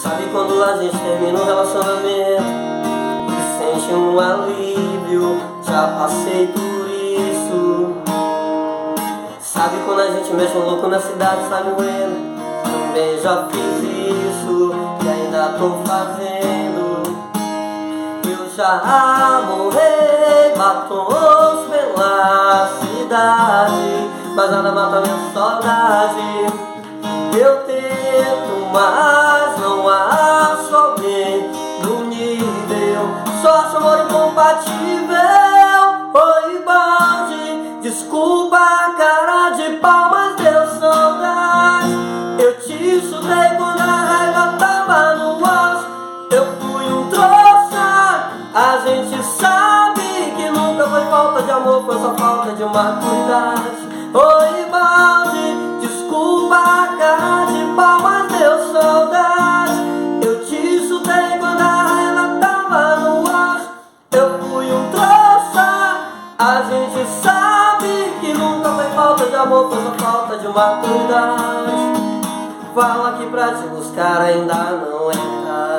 Sabe quando a gente termina um relacionamento e sente um alívio? Já passei por isso. Sabe quando a gente mexe um louco na cidade, sai moendo? Também já fiz isso e ainda tô fazendo. Eu já morri batons pela cidade, mas nada mata minha saudade. Eu tento, mas não acho alguém do nível. Só acho amor incompatível. Oi, balde, desculpa a cara de pau, mas deu saudade. Eu te chutei quando a raiva tava no auge. Eu fui um trouxa. A gente sabe que nunca foi falta de amor, foi só falta de maturidade. Oi, balde, desculpa a cara de pau, mas deu saudade. Eu te chutei quando a raiva tava no auge. Eu fui um trouxa. A gente sabe que nunca foi falta de amor, foi só falta de maturidade. Fala que pra te buscar ainda não é tarde.